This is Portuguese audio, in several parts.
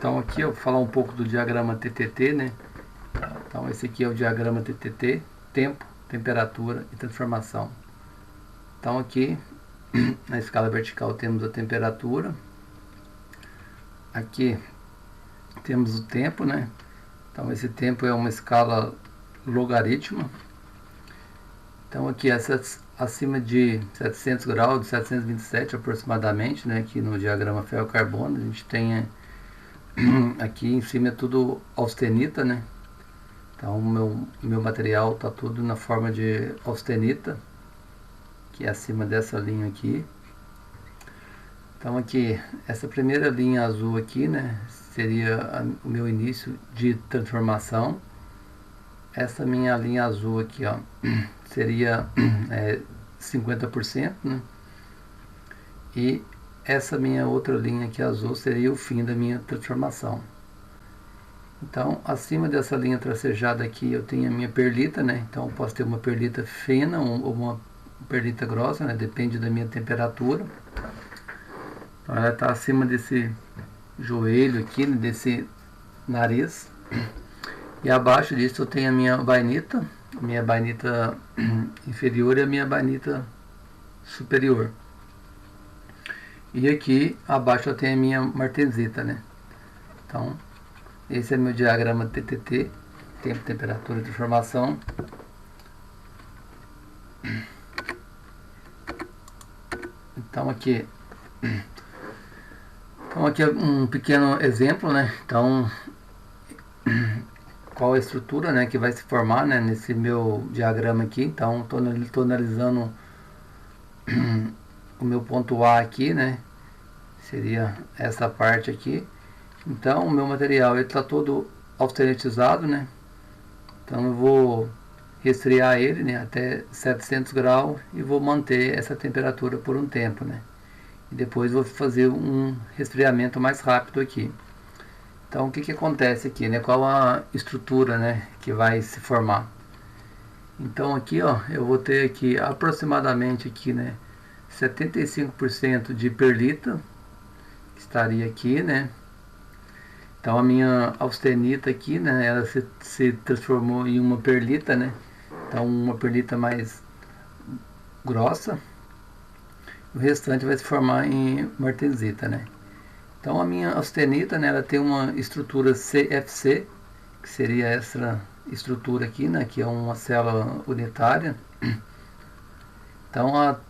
Então aqui eu vou falar um pouco do diagrama TTT, né? Então esse aqui é o diagrama TTT, tempo, temperatura e transformação. Então aqui na escala vertical temos a temperatura, aqui temos o tempo, né? Então esse tempo é uma escala logarítmica. Então aqui essas acima de 700 graus, de 727 aproximadamente, né? Aqui no diagrama ferro-carbono a gente tem aqui em cima é tudo austenita, né? Então o meu material está tudo na forma de austenita, que é acima dessa linha aqui. Então aqui, essa primeira linha azul aqui, né, seria o meu início de transformação. Essa minha linha azul aqui, ó, seria 50%, né? E essa minha outra linha aqui azul seria o fim da minha transformação. Então, acima dessa linha tracejada aqui, eu tenho a minha perlita, né? Então, eu posso ter uma perlita fina ou uma perlita grossa, né? Depende da minha temperatura. Então, ela está acima desse joelho aqui, né? Desse nariz. E abaixo disso eu tenho a minha bainita inferior e a minha bainita superior. E aqui abaixo eu tenho a minha martensita, né? Então, esse é meu diagrama TTT, tempo, temperatura e transformação. Então aqui é um pequeno exemplo, né? Então, qual a estrutura, né, que vai se formar, né, nesse meu diagrama aqui. Então, estou analisando o meu ponto A aqui, né? Seria essa parte aqui. Então, o meu material está todo austenitizado, né? Então, eu vou resfriar ele, né, até 700 graus e vou manter essa temperatura por um tempo, né? E depois vou fazer um resfriamento mais rápido aqui. Então, o que acontece aqui, né? Qual a estrutura, né, que vai se formar? Então, aqui, ó, eu vou ter aqui aproximadamente aqui, né, 75% de perlita, que estaria aqui, né? Então, a minha austenita aqui, né, ela se transformou em uma perlita, né? Então, uma perlita mais grossa. O restante vai se formar em martensita, né? Então, a minha austenita, né, ela tem uma estrutura CFC, que seria essa estrutura aqui, né, que é uma célula unitária. Então, a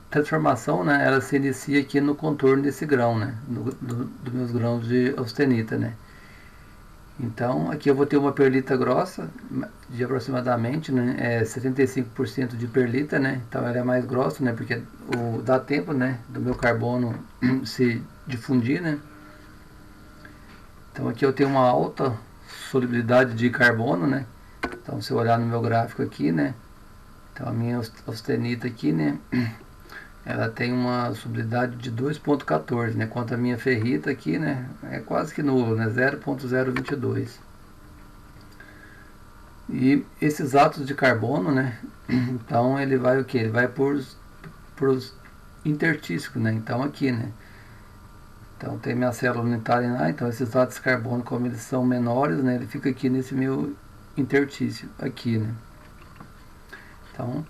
transformação, né, ela se inicia aqui no contorno desse grão, né, dos meus grãos de austenita, né. Então, aqui eu vou ter uma perlita grossa, de aproximadamente, né, 75% de perlita, né, então ela é mais grossa, né, porque dá tempo, né, do meu carbono se difundir, né. Então aqui eu tenho uma alta solubilidade de carbono, né. Então, se eu olhar no meu gráfico aqui, né, então a minha austenita aqui, né, ela tem uma solubilidade de 2,14, né, quanto a minha ferrita aqui, né, é quase que nulo, né, 0,022. E esses átomos de carbono, né, então ele vai o que? Ele vai por os intertísticos, né, então aqui, né, então tem minha célula unitária lá, então esses átomos de carbono, como eles são menores, né, ele fica aqui nesse meu intertício, aqui, né. Então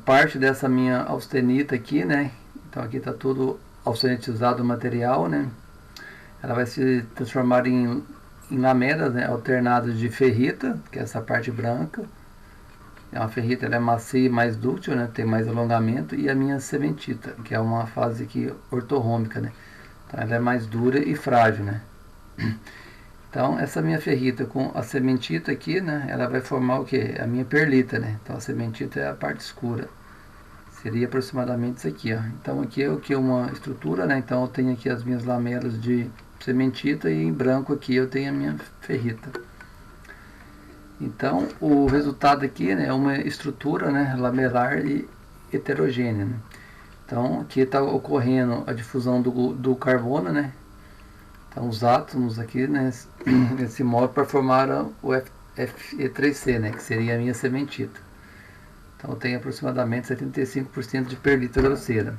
parte dessa minha austenita aqui, né, então aqui está tudo austenitizado o material, né, ela vai se transformar em lamelas, né, alternadas de ferrita, que é essa parte branca. É uma ferrita, ela é macia e mais dúctil, né, tem mais alongamento, e a minha cementita, que é uma fase aqui ortorrômbica, né, então ela é mais dura e frágil, né. Então, essa minha ferrita com a cementita aqui, né, ela vai formar o que? A minha perlita, né. Então, a cementita é a parte escura. Seria aproximadamente isso aqui, ó. Então, aqui é o que? Uma estrutura, né. Então, eu tenho aqui as minhas lamelas de cementita e em branco aqui eu tenho a minha ferrita. Então, o resultado aqui, né, é uma estrutura, né, lamelar e heterogênea, né. Então, aqui está ocorrendo a difusão do carbono, né. Então, os átomos aqui, né, se movem para formar o Fe3C, né, que seria a minha cementita. Então, eu tenho aproximadamente 75% de perlita grosseira.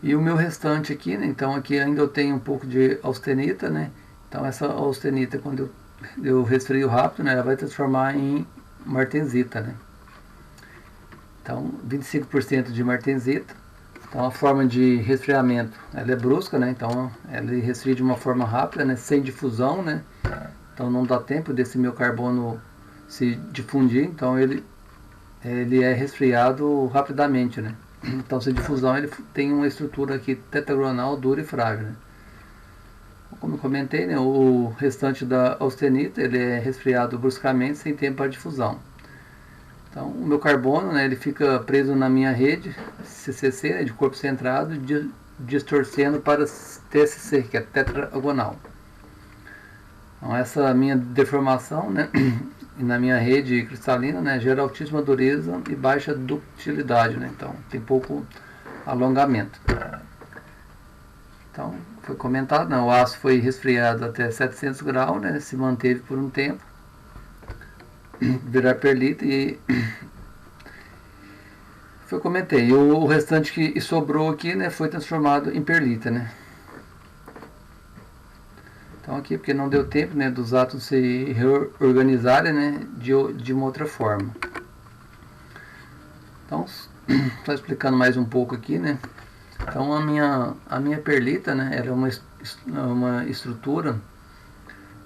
E o meu restante aqui, né, então aqui ainda eu tenho um pouco de austenita, né, então essa austenita, quando eu resfrio rápido, né, ela vai transformar em martensita, né. Então 25% de martensita. Então a forma de resfriamento, ela é brusca, né, então ela resfria de uma forma rápida, né, sem difusão, né, então não dá tempo desse meu carbono se difundir, então ele é resfriado rapidamente, né. Então sem difusão ele tem uma estrutura aqui tetragonal dura e frágil, né. Como eu comentei, né, o restante da austenita ele é resfriado bruscamente sem tempo para difusão. Então o meu carbono, né, ele fica preso na minha rede CCC, né, de corpo centrado, distorcendo para TSC, que é tetragonal. Então essa minha deformação, né, na minha rede cristalina, né, gera altíssima dureza e baixa ductilidade, né, então tem pouco alongamento. Então foi comentado, né, o aço foi resfriado até 700 graus, né, se manteve por um tempo, virar perlita e eu comentei, o restante que sobrou aqui, né, foi transformado em perlita, né. Então aqui, porque não deu tempo, né, dos átomos se reorganizarem, né, de uma outra forma. Então, só explicando mais um pouco aqui, né. Então a minha perlita, né, ela é uma estrutura,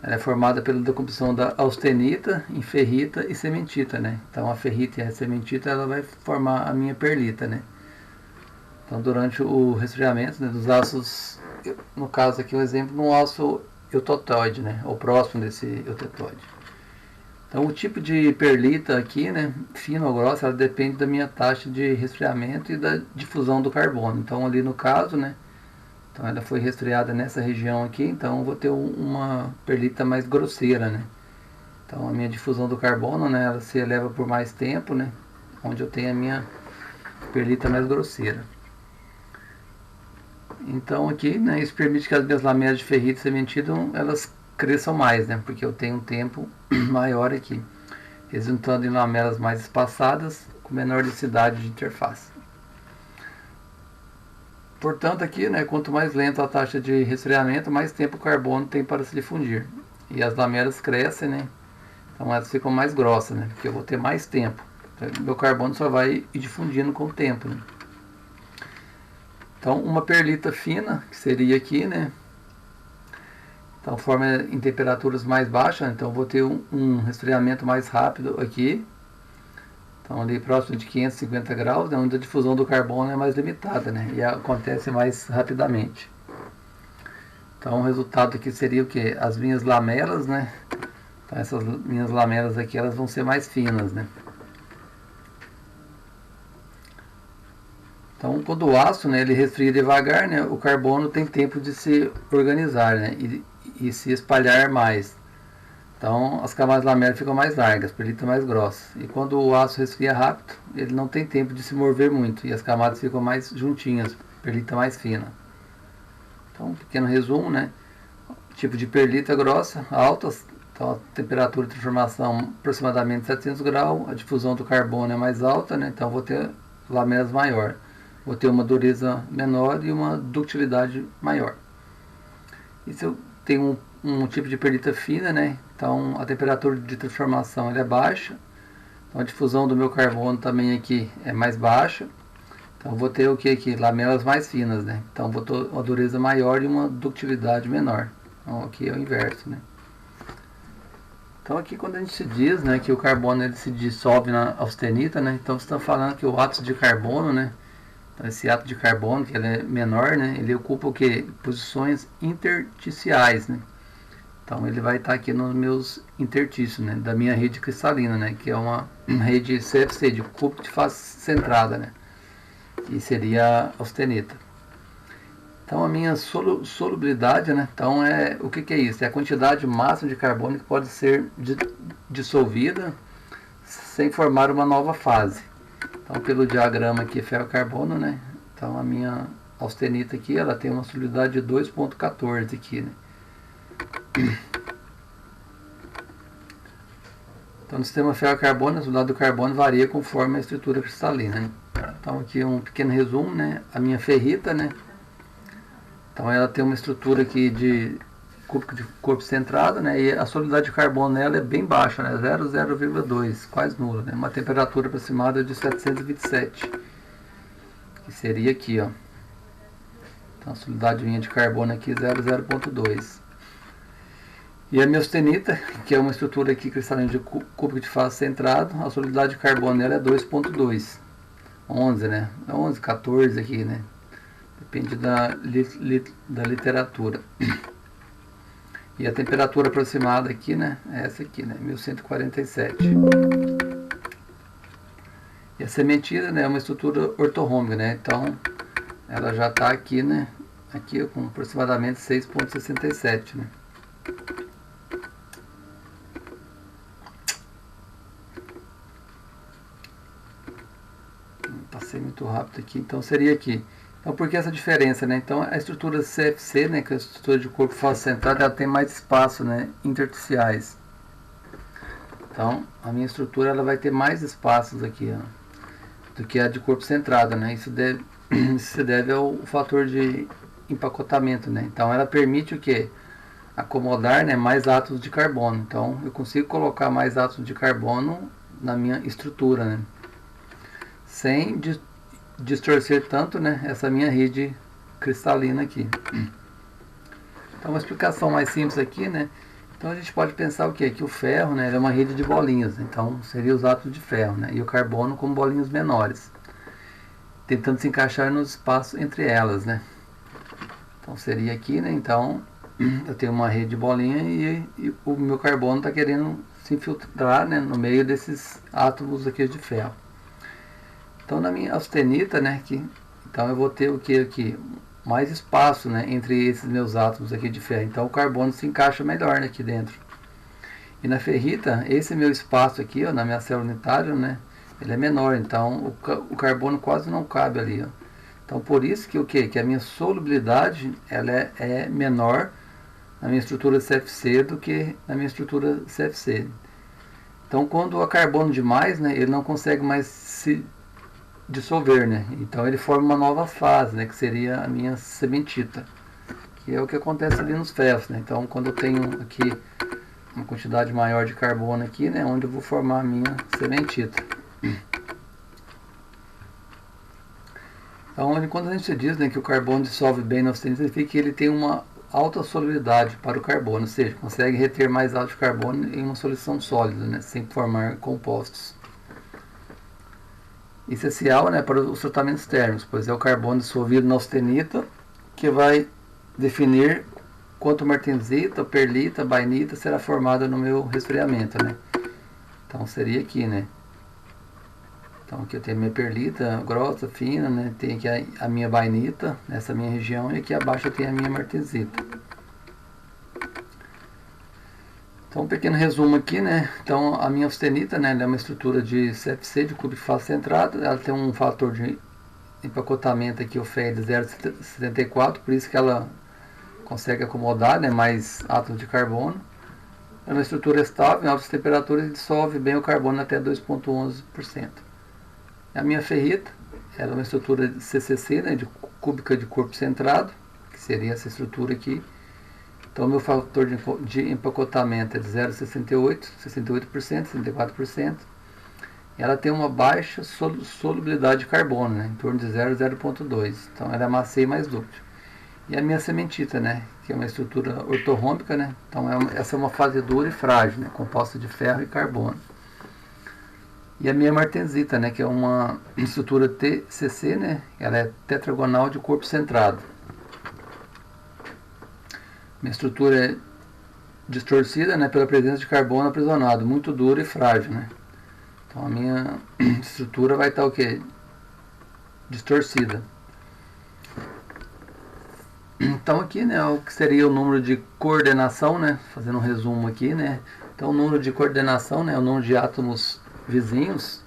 ela é formada pela decomposição da austenita em ferrita e cementita, né. Então a ferrita e a cementita, ela vai formar a minha perlita, né. Então durante o resfriamento, né, dos aços, no caso aqui o exemplo, no aço eutetóide, né, ou próximo desse eutetóide. Então o tipo de perlita aqui, né, fina ou grossa, ela depende da minha taxa de resfriamento e da difusão do carbono. Então ali no caso, né, então ela foi resfriada nessa região aqui, então eu vou ter uma perlita mais grosseira, né. Então a minha difusão do carbono, né, ela se eleva por mais tempo, né, onde eu tenho a minha perlita mais grosseira. Então aqui, né, isso permite que as minhas lamelas de ferrita e cementita, elas cresçam mais, né, porque eu tenho um tempo maior aqui, resultando em lamelas mais espaçadas, com menor densidade de interface. Portanto aqui, né, quanto mais lenta a taxa de resfriamento, mais tempo o carbono tem para se difundir. E as lamelas crescem, né, então elas ficam mais grossas, né, porque eu vou ter mais tempo. Então, meu carbono só vai ir difundindo com o tempo, né. Então uma perlita fina, que seria aqui, né, então forma em temperaturas mais baixas, então vou ter um resfriamento mais rápido aqui, então ali próximo de 550 graus, né, onde a difusão do carbono é mais limitada, né, e acontece mais rapidamente. Então o resultado aqui seria o que? As minhas lamelas, né, então essas minhas lamelas aqui, elas vão ser mais finas, né. Então, quando o aço, né, ele resfria devagar, né, o carbono tem tempo de se organizar, né, e se espalhar mais. Então, as camadas lamelas ficam mais largas, perlita mais grossa. E quando o aço resfria rápido, ele não tem tempo de se mover muito e as camadas ficam mais juntinhas, perlita mais fina. Então, um pequeno resumo, né, tipo de perlita grossa, altas, então a temperatura de transformação aproximadamente 700 graus, a difusão do carbono é mais alta, né, então vou ter lamelas maior. Vou ter uma dureza menor e uma ductilidade maior. E se eu tenho um tipo de perlita fina, né, então a temperatura de transformação é baixa, então a difusão do meu carbono também aqui é mais baixa, então vou ter o que aqui? Lamelas mais finas, né, então vou ter uma dureza maior e uma ductilidade menor. Então aqui é o inverso, né. Então aqui quando a gente diz, né, que o carbono ele se dissolve na austenita, né, então você está falando que o átomo de carbono, né, então, esse átomo de carbono, que ele é menor, né, ele ocupa o que? Posições intersticiais, né. Então ele vai estar aqui nos meus intertícios, né, da minha rede cristalina, né, que é uma rede CFC, de cubo de face centrada, né, que seria a austenita. Então a minha solubilidade, né, então o que é isso? É a quantidade máxima de carbono que pode ser dissolvida sem formar uma nova fase. Então pelo diagrama aqui ferro-carbono, né, então a minha austenita aqui, ela tem uma solubilidade de 2,14 aqui, né. Então no sistema ferro-carbono, a solubilidade do carbono varia conforme a estrutura cristalina, né. Então aqui um pequeno resumo, né, a minha ferrita, né, Então ela tem uma estrutura aqui de corpo centrado, né? E a solubilidade de carbono nela é bem baixa, né? 0,2, quase nula, né? Uma temperatura aproximada de 727, que seria aqui, ó. Então a solubilidade de carbono aqui 0,2. E a austenita, que é uma estrutura aqui cristalina de cúbico de fase centrado, a solubilidade de carbono nela é 2,2. 11, né? 11, 14 aqui, né? Depende da literatura. E a temperatura aproximada aqui, né? É essa aqui, né? 1147. E a sementida, né? É uma estrutura ortorrômbica, né? Então, ela já está aqui, né? Aqui com aproximadamente 6,67, né? Passei muito rápido aqui, então seria aqui. Então, por que essa diferença, né? Então, a estrutura CFC, né, que é a estrutura de corpo fase centrado, ela tem mais espaço, né, intersticiais. Então, a minha estrutura ela vai ter mais espaços aqui, ó, do que a de corpo centrado, né? Isso se deve ao fator de empacotamento, né? Então, ela permite o que? Acomodar, né, mais átomos de carbono. Então, eu consigo colocar mais átomos de carbono na minha estrutura, né? Sem distorcer tanto, né, essa minha rede cristalina aqui. Então, uma explicação mais simples aqui, né? Então, a gente pode pensar o quê? Que o ferro, né, é uma rede de bolinhas. Então, seria os átomos de ferro, né? E o carbono como bolinhas menores, tentando se encaixar nos espaços entre elas, né? Então, seria aqui, né? Então, eu tenho uma rede de bolinha e o meu carbono está querendo se infiltrar, né, no meio desses átomos aqui de ferro. Então, na minha austenita, né, então eu vou ter o que aqui? Mais espaço, né, entre esses meus átomos aqui de ferro. Então, o carbono se encaixa melhor, né, aqui dentro. E na ferrita, esse meu espaço aqui, ó, na minha célula unitária, né, ele é menor. Então, o carbono quase não cabe ali, ó. Então, por isso que o que? Que a minha solubilidade ela é menor na minha estrutura CFC do que na minha estrutura CFC. Então, quando há carbono demais, né, ele não consegue mais se dissolver, né? Então ele forma uma nova fase, né, que seria a minha cementita, que é o que acontece ali nos ferros, né? Então, quando eu tenho aqui uma quantidade maior de carbono aqui, né, onde eu vou formar a minha cementita. Então, quando a gente diz, né, que o carbono dissolve bem na austenita, significa que ele tem uma alta solubilidade para o carbono, ou seja, consegue reter mais átomo de carbono em uma solução sólida, né, sem formar compostos. Essencial, né, para os tratamentos térmicos, pois é o carbono dissolvido na austenita que vai definir quanto martensita, perlita, bainita será formada no meu resfriamento, né. Então seria aqui, né. Então aqui eu tenho a minha perlita grossa, fina, né, tem aqui a minha bainita nessa minha região e aqui abaixo eu tenho a minha martensita. Então, um pequeno resumo aqui, né? Então, a minha austenita, né, ela é uma estrutura de CFC, de cúbico de fase centrado. Ela tem um fator de empacotamento aqui, o FE de 0,74, por isso que ela consegue acomodar, né, mais átomos de carbono. É uma estrutura estável, em altas temperaturas, e dissolve bem o carbono até 2,11%. A minha ferrita, ela é uma estrutura de CCC, né, de cúbica de corpo centrado, que seria essa estrutura aqui. Então, o meu fator de empacotamento é de 0,68%, 68%, 64%. E ela tem uma baixa solubilidade de carbono, né, em torno de 0,2%. Então, ela é macia e mais dúctil. E a minha cementita, né, que é uma estrutura ortorrômbica, né, então essa é uma fase dura e frágil, né, composta de ferro e carbono. E a minha martensita, né, que é uma estrutura TCC, né, ela é tetragonal de corpo centrado. Minha estrutura é distorcida, né, pela presença de carbono aprisionado, muito dura e frágil, né. Então a minha estrutura vai estar o que? Distorcida. Então aqui, né, o que seria o número de coordenação, né, fazendo um resumo aqui, né. Então o número de coordenação, né, é o número de átomos vizinhos.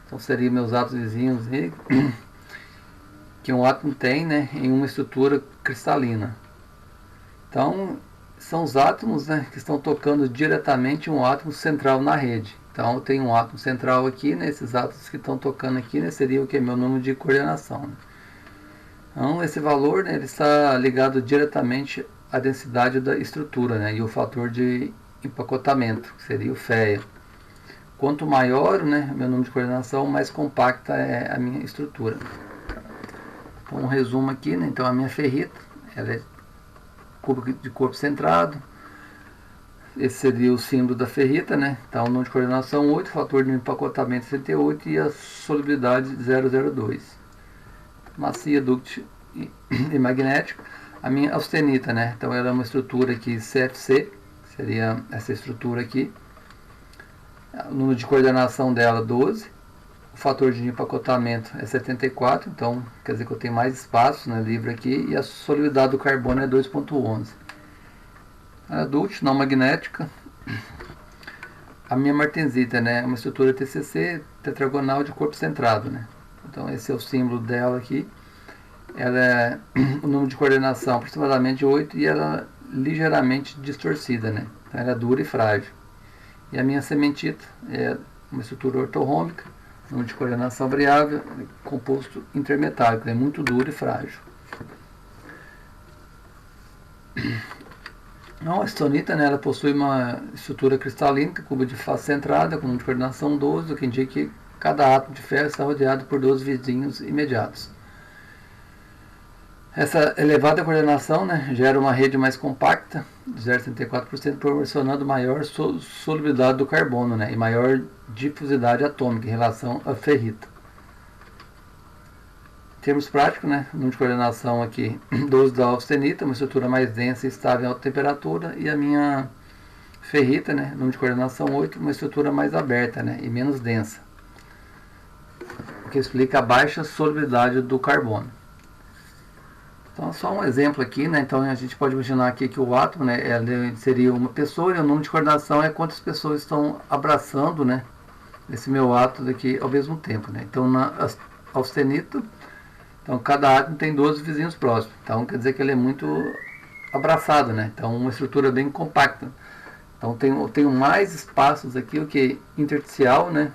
Então seriam meus átomos vizinhos aí, que um átomo tem, né, em uma estrutura cristalina. Então, são os átomos, né, que estão tocando diretamente um átomo central na rede. Então, eu tenho um átomo central aqui, né, esses átomos que estão tocando aqui, né, seria o que? Meu número de coordenação. Né? Então esse valor, né, ele está ligado diretamente à densidade da estrutura, né, e o fator de empacotamento, que seria o FEA. Quanto maior, né, meu número de coordenação, mais compacta é a minha estrutura. Então um resumo aqui, né, então a minha ferrita, ela é cubo de corpo centrado. Esse seria o símbolo da ferrita, né? Então, o número de coordenação 8, fator de empacotamento 68 e a solubilidade 002. Macia, ductil e magnética. A minha austenita, né? Então, ela é uma estrutura aqui CFC, seria essa estrutura aqui. O número de coordenação dela 12. O fator de empacotamento é 74, então quer dizer que eu tenho mais espaço, né, livre aqui. E a solubilidade do carbono é 2,11. A dúctil, não magnética. A minha martensita, né, é uma estrutura TCC tetragonal de corpo centrado, né. Então esse é o símbolo dela aqui. Ela é o número de coordenação aproximadamente 8 e ela é ligeiramente distorcida, né. Então ela é dura e frágil. E a minha cementita é uma estrutura ortorrômbica, número de coordenação variável, composto intermetálico, é muito duro e frágil. A estonita, né, ela possui uma estrutura cristalina, cubo de face centrada, com número de coordenação 12, o que indica que cada átomo de ferro está rodeado por 12 vizinhos imediatos. Essa elevada coordenação, né, gera uma rede mais compacta, de 0,34%, proporcionando maior solubilidade do carbono, né, e maior difusidade atômica em relação à ferrita. Em termos práticos, né, o número de coordenação aqui 12 da austenita, uma estrutura mais densa e estável em alta temperatura, e a minha ferrita, né, número de coordenação 8, uma estrutura mais aberta, né, e menos densa, o que explica a baixa solubilidade do carbono. Então, só um exemplo aqui, né? Então, a gente pode imaginar aqui que o átomo, né, seria uma pessoa e o número de coordenação é quantas pessoas estão abraçando, né, esse meu átomo aqui ao mesmo tempo, né? Então, na austenita, então cada átomo tem 12 vizinhos próximos. Então, quer dizer que ele é muito abraçado, né? Então, uma estrutura bem compacta. Então, tenho mais espaços aqui, o que intersticial, né?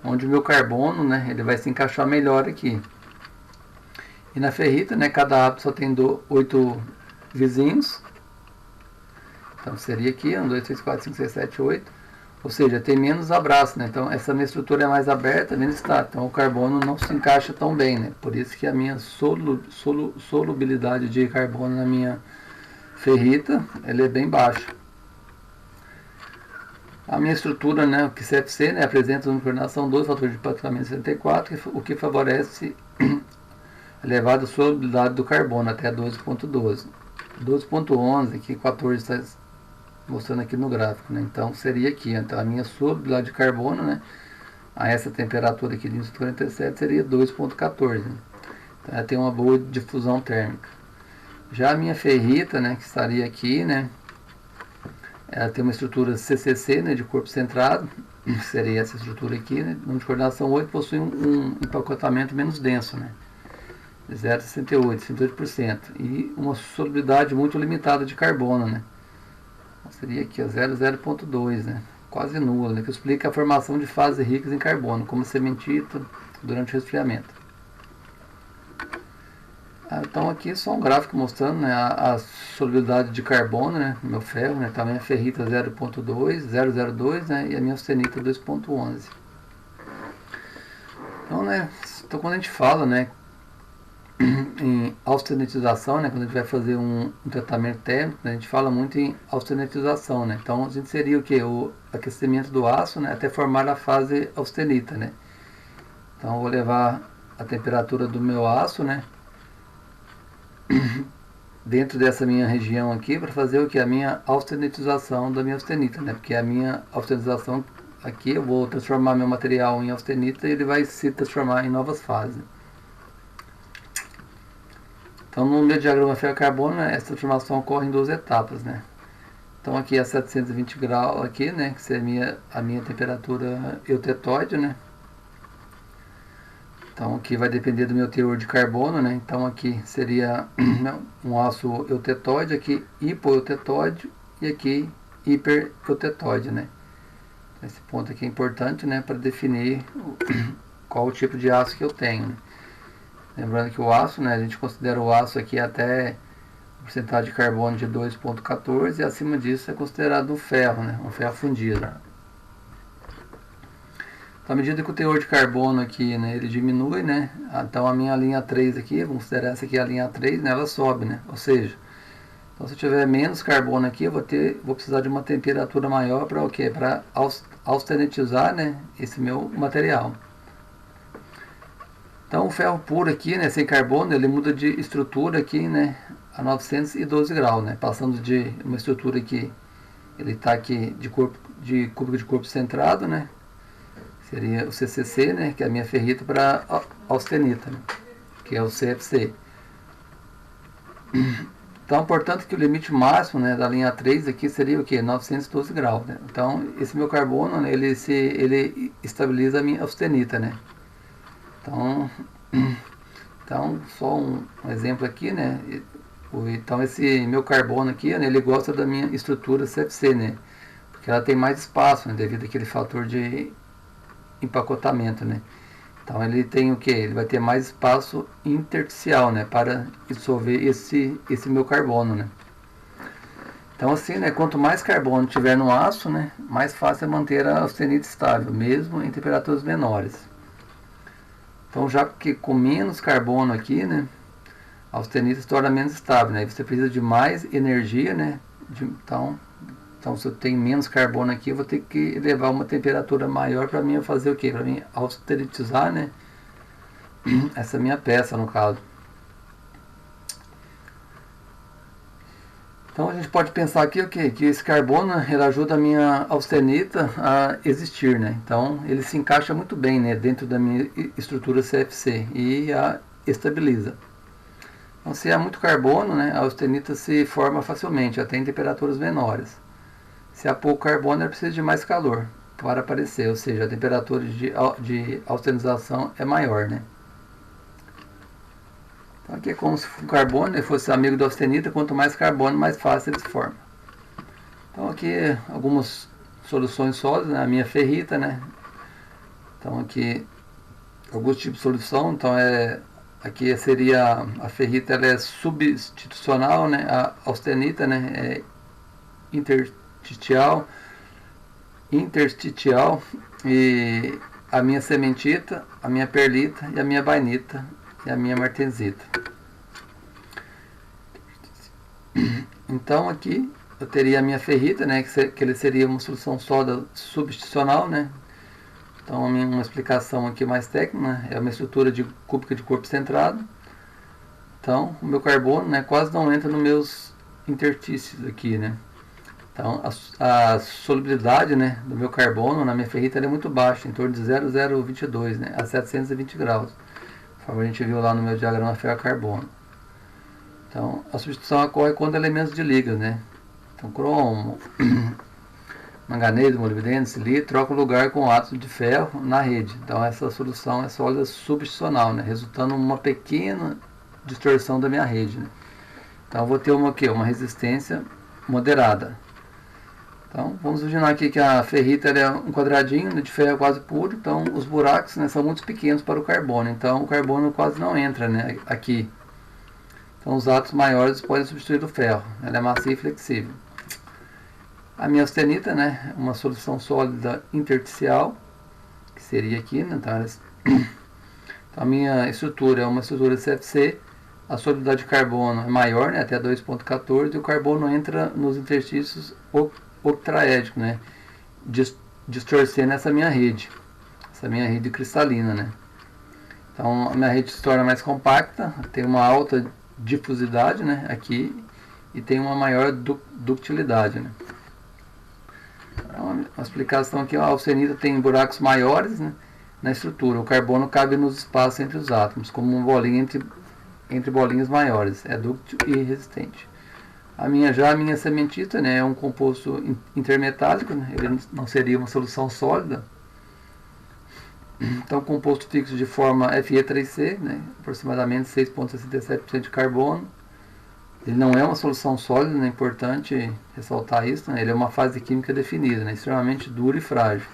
Onde o meu carbono, né, ele vai se encaixar melhor aqui. E na ferrita, né, cada átomo só tem 8 vizinhos. Então seria aqui 1, 2, 3, 4, 5, 6, 7, 8. Ou seja, tem menos abraço, né? Então essa minha estrutura é mais aberta, menos estática. Então o carbono não se encaixa tão bem, né? Por isso que a minha solubilidade de carbono na minha ferrita, ela é bem baixa. A minha estrutura, né, o que CFC, né, apresenta uma coordenação 2, fator de empacotamento 64, o que favorece elevada solubilidade do carbono até 12,12. 12,11, que 14 está mostrando aqui no gráfico, né? Então seria aqui, então a minha solubilidade de carbono, né, a essa temperatura aqui de 47 seria 2,14. Né? Então ela tem uma boa difusão térmica. Já a minha ferrita, né, que estaria aqui, né, ela tem uma estrutura CCC, né, de corpo centrado, seria essa estrutura aqui, né, número de coordenação 8, possui um empacotamento menos denso, né, 0,68, 68%, e uma solubilidade muito limitada de carbono, né, então, seria aqui, 0,2, né, quase nula, né, que explica a formação de fases ricas em carbono, como cementita durante o resfriamento. Então aqui é só um gráfico mostrando, né, a solubilidade de carbono, né, no meu ferro, né, também a ferrita 0,02, né, e a minha austenita 2,11. Então, né, então quando a gente fala, né, em austenitização, né, quando a gente vai fazer um tratamento térmico, né, a gente fala muito em austenitização, né, então a gente seria o que? O aquecimento do aço, né, até formar a fase austenita, né. Então eu vou levar a temperatura do meu aço, né, dentro dessa minha região aqui para fazer o que? A minha austenitização da minha austenita, né? Porque a minha austenitização aqui eu vou transformar meu material em austenita e ele vai se transformar em novas fases. Então no meu diagrama ferro-carbono, né, essa transformação ocorre em 2 etapas, né? Então aqui é 720 graus aqui, né, que seria a minha temperatura eutetóide, né? Então aqui vai depender do meu teor de carbono, né? Então aqui seria um aço eutetóide, aqui hipoeutetóide e aqui hipereutetóide, né? Esse ponto aqui é importante, né, para definir qual o tipo de aço que eu tenho, né? Lembrando que o aço, né, a gente considera o aço aqui até porcentagem de carbono de 2,14 e acima disso é considerado um ferro, né, um ferro fundido. Então, à medida que o teor de carbono aqui, né, ele diminui, né, então a minha linha 3 aqui, vamos considerar essa aqui a linha 3, né, ela sobe, né, ou seja, então se eu tiver menos carbono aqui, eu vou precisar de uma temperatura maior para o quê? Para austenitizar, né, esse meu material. Então o ferro puro aqui, né, sem carbono, ele muda de estrutura aqui, né, a 912 graus, né, passando de uma estrutura que ele está aqui de cúbico de corpo centrado, né, seria o CCC, né, que é a minha ferrita, para austenita, né, que é o CFC. Então, portanto, que o limite máximo, né, da linha 3 aqui seria o que? 912 graus, né? Então, esse meu carbono, né, ele estabiliza a minha austenita, né? Então só um exemplo aqui, né? Então, esse meu carbono aqui, né, ele gosta da minha estrutura CFC, né? Porque ela tem mais espaço, né, devido àquele fator de empacotamento, né? Então ele tem o que? Ele vai ter mais espaço intersticial, né, para dissolver esse meu carbono, né? Então assim, né, quanto mais carbono tiver no aço, né, mais fácil é manter a austenita estável, mesmo em temperaturas menores. Então já que com menos carbono aqui, né, a austenita se torna menos estável, né? Você precisa de mais energia, né? Então, se eu tenho menos carbono aqui, eu vou ter que elevar uma temperatura maior para mim fazer o quê? Para mim austenitizar, né, essa minha peça, no caso. Então a gente pode pensar aqui o quê? Que esse carbono, ele ajuda a minha austenita a existir, né? Então ele se encaixa muito bem, né, dentro da minha estrutura CFC e a estabiliza. Então se há muito carbono, né, a austenita se forma facilmente, até em temperaturas menores. Se há pouco carbono, ela precisa de mais calor para aparecer, ou seja, a temperatura de austenização é maior, né? Então aqui é como se o carbono fosse amigo da austenita, quanto mais carbono, mais fácil ele se forma. Então aqui algumas soluções sólidas, né? A minha ferrita, né? Então aqui alguns tipos de solução, então aqui seria a ferrita, ela é substitucional, né? A austenita, né, é intersticial, e a minha sementita, a minha perlita e a minha bainita e a minha martensita. Então aqui eu teria a minha ferrita, né, que ele seria uma solução sólida substitucional, né? Então uma explicação aqui mais técnica, né, é uma estrutura cúbica de corpo centrado. Então o meu carbono, né, quase não entra nos meus interstícios aqui, né? Então a solubilidade, né, do meu carbono na minha ferrita é muito baixa, em torno de 0,022, né, a 720 graus. Conforme a gente viu lá no meu diagrama ferro-carbono. Então a substituição ocorre quando elementos de liga, né? Então cromo, manganês, molibdênio, silício trocam lugar com átomos de ferro na rede. Então essa solução é sólida substitucional, né, resultando em uma pequena distorção da minha rede, né? Então eu vou ter uma resistência moderada. Então, vamos imaginar aqui que a ferrita é um quadradinho, né, de ferro quase puro, então os buracos, né, são muito pequenos para o carbono, então o carbono quase não entra, né, aqui. Então os átomos maiores podem substituir o ferro, ela é macia e flexível. A minha austenita, né, é uma solução sólida intersticial, que seria aqui, né, então a minha estrutura é uma estrutura CFC, a solubilidade de carbono é maior, né, até 2,14, e o carbono entra nos interstícios octaédrico, né, distorcendo essa minha rede cristalina, né. Então a minha rede se torna mais compacta, tem uma alta difusidade, né, aqui, e tem uma maior ductilidade, né. Então, uma explicação aqui, a austenita tem buracos maiores, né, na estrutura, o carbono cabe nos espaços entre os átomos, como uma bolinha entre bolinhas maiores, é dúctil e resistente. A minha sementita, né, é um composto intermetálico, né, ele não seria uma solução sólida. Então, composto fixo de forma Fe3C, né, aproximadamente 6,67% de carbono. Ele não é uma solução sólida, né, é importante ressaltar isso, né, ele é uma fase química definida, né, extremamente dura e frágil.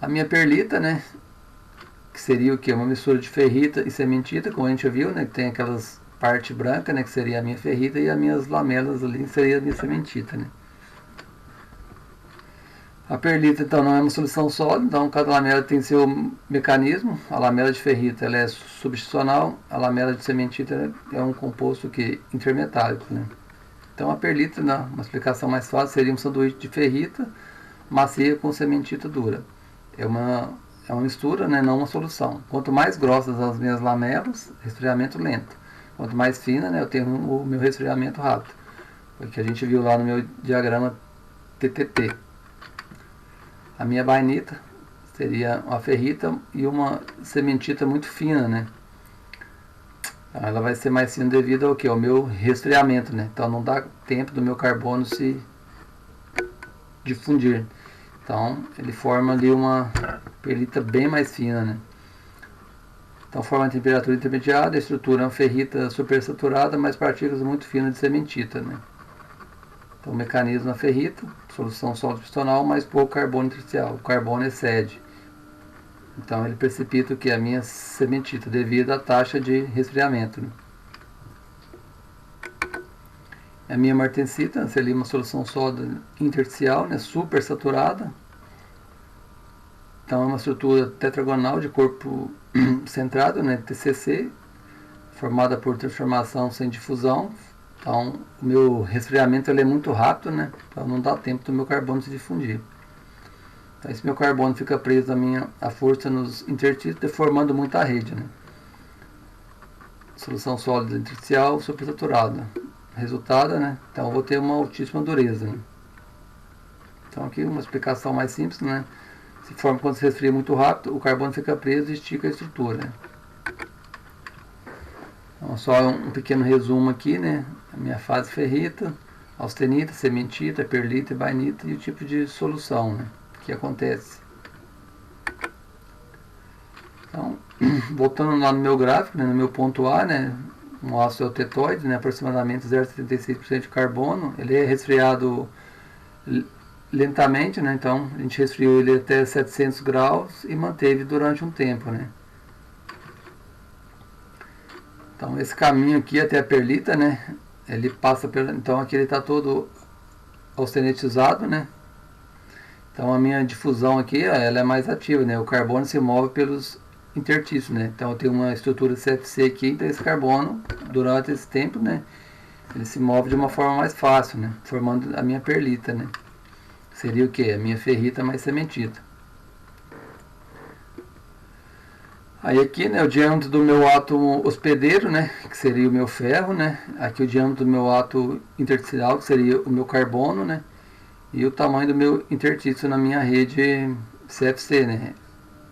A minha perlita, né, seria o que? Uma mistura de ferrita e cementita, como a gente viu, né? Que tem aquelas parte branca, né? Que seria a minha ferrita, e as minhas lamelas ali seria a minha cementita, né? A perlita, então, não é uma solução sólida, então cada lamela tem seu mecanismo. A lamela de ferrita ela é substitucional, a lamela de cementita é um composto que intermetálico, né? Então a perlita, né, uma explicação mais fácil, seria um sanduíche de ferrita macia com cementita dura. É uma mistura, né, não uma solução. Quanto mais grossas as minhas lamelas, resfriamento lento. Quanto mais fina, né, eu tenho o meu resfriamento rápido. Porque a gente viu lá no meu diagrama TTT. A minha bainita seria uma ferrita e uma cementita muito fina, né? Então ela vai ser mais fina devido ao que? Ao meu resfriamento, né? Então não dá tempo do meu carbono se difundir. Então ele forma ali uma perlita bem mais fina, né? Então forma a temperatura intermediária, a estrutura é uma ferrita supersaturada, mais partículas muito finas de cementita, né? Então o mecanismo é ferrita, solução sólido pistonal, mais pouco carbono intersticial. O carbono excede. Então ele precipita o que? A minha cementita, devido à taxa de resfriamento, né? A minha martensita seria uma solução sólida intersticial, né? Super saturada. Então é uma estrutura tetragonal de corpo centrado, né? TCC, formada por transformação sem difusão. Então o meu resfriamento ele é muito rápido, né? Então não dá tempo do meu carbono se difundir. Então esse meu carbono fica preso à força nos intertícios, deformando muito a rede, né? Solução sólida intersticial supersaturada. Resultado, né? Então eu vou ter uma altíssima dureza, né? Então aqui uma explicação mais simples, né? Se forma quando se resfria muito rápido, o carbono fica preso e estica a estrutura, né? Então só um pequeno resumo aqui, né? A minha fase ferrita, austenita, cementita, perlita e bainita e o tipo de solução, né, que acontece. Então, voltando lá no meu gráfico, né, no meu ponto A, né, um ácido altetóide, né, aproximadamente 0,76% de carbono, ele é resfriado lentamente, né, então a gente resfriou ele até 700 graus e manteve durante um tempo, né. Então esse caminho aqui até a perlita, né, ele passa pelo, então aqui ele está todo austenitizado, né. Então a minha difusão aqui, ó, ela é mais ativa, né, o carbono se move pelos intertícios, né, então eu tenho uma estrutura CFC aqui, então esse carbono, durante esse tempo, né, ele se move de uma forma mais fácil, né, formando a minha perlita, né, seria o que? A minha ferrita mais cementita. Aí aqui, né, o diâmetro do meu átomo hospedeiro, né, que seria o meu ferro, né, aqui o diâmetro do meu átomo intersticial, que seria o meu carbono, né, e o tamanho do meu intertício na minha rede CFC, né,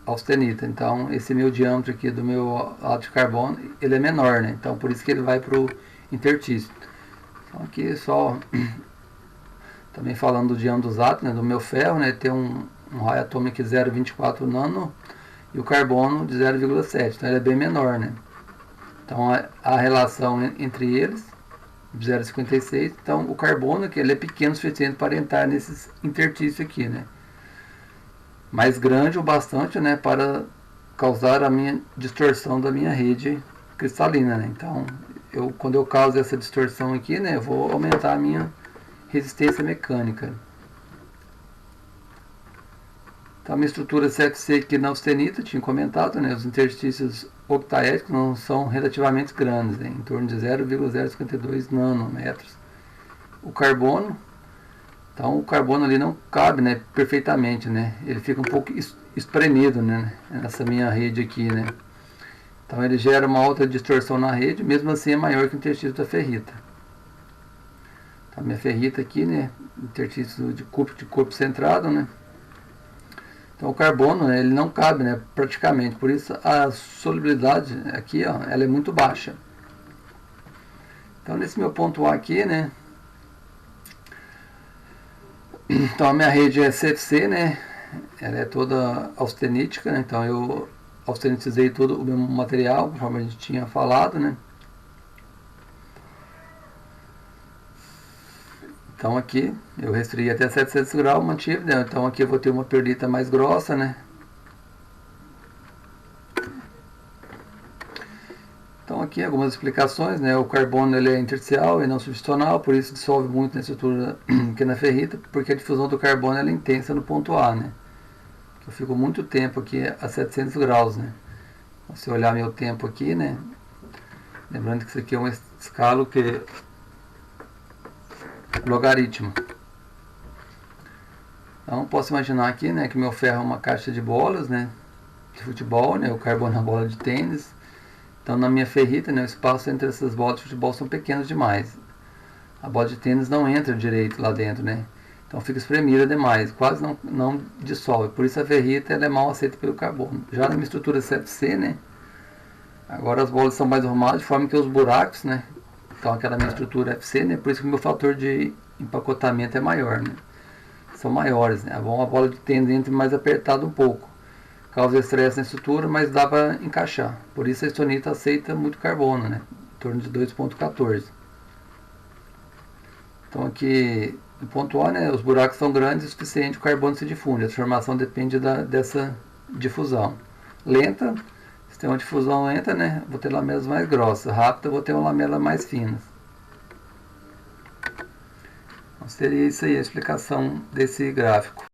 austenita. Então esse meu diâmetro aqui do meu átomo de carbono, ele é menor, né, então por isso que ele vai para o intertício. Então aqui só, também falando do diâmetro dos átomos, né, do meu ferro, né, tem um raio atômico de 0,24 nano, e o carbono de 0,7, então ele é bem menor, né? Então a relação entre eles, de 0,56, então o carbono que ele é pequeno o suficiente para entrar nesses intertícios aqui, né? Mais grande o bastante, né, para causar a minha distorção da minha rede cristalina, né? Então quando eu causo essa distorção aqui, né, eu vou aumentar a minha resistência mecânica. Então, a minha estrutura CFC aqui na austenita, tinha comentado, né, os interstícios octaédricos não são relativamente grandes, né, em torno de 0,052 nanômetros. O carbono, então o carbono ali não cabe, né, perfeitamente, né, ele fica um pouco espremido, né, nessa minha rede aqui, né. Então ele gera uma alta distorção na rede, mesmo assim é maior que o interstício da ferrita. Então a minha ferrita aqui, né, interstício de corpo centrado, né. Então o carbono, né, ele não cabe, né, praticamente, por isso a solubilidade aqui, ó, ela é muito baixa. Então nesse meu ponto A aqui, né, então a minha rede é CFC, né, ela é toda austenítica, né, então eu austenitizei todo o meu material, conforme a gente tinha falado, né. Então aqui eu resfriei até 700 graus, mantive, né? Então aqui eu vou ter uma perlita mais grossa, né? Então aqui algumas explicações, né? O carbono ele é intersticial e não substitucional, por isso dissolve muito na estrutura que na ferrita, porque a difusão do carbono ela é intensa no ponto A, né? Eu fico muito tempo aqui a 700 graus, né? Se olhar meu tempo aqui, né? Lembrando que isso aqui é uma escala que é logaritmo. Então posso imaginar aqui, né, que meu ferro é uma caixa de bolas, né, de futebol, né, o carbono é uma bola de tênis. Então na minha ferrita, né, o espaço entre essas bolas de futebol são pequenos demais. A bola de tênis não entra direito lá dentro, né? Então fica espremida demais, quase não dissolve. Por isso a ferrita ela é mal aceita pelo carbono. Já na minha estrutura CFC, né, agora as bolas são mais arrumadas, de forma que os buracos, né, então aquela minha estrutura FC, né, por isso que o meu fator de empacotamento é maior, né? São maiores, né? A bola de tênis entra mais apertada um pouco, causa estresse na estrutura, mas dá para encaixar. Por isso a estonita aceita muito carbono, né? Em torno de 2,14. Então aqui no ponto A, né, os buracos são grandes o suficiente, o carbono se difunde. A transformação depende dessa difusão. Lenta, se tem uma difusão lenta, né, vou ter lamelas mais grossas. Rápida, vou ter uma lamela mais fina. Então, seria isso aí a explicação desse gráfico.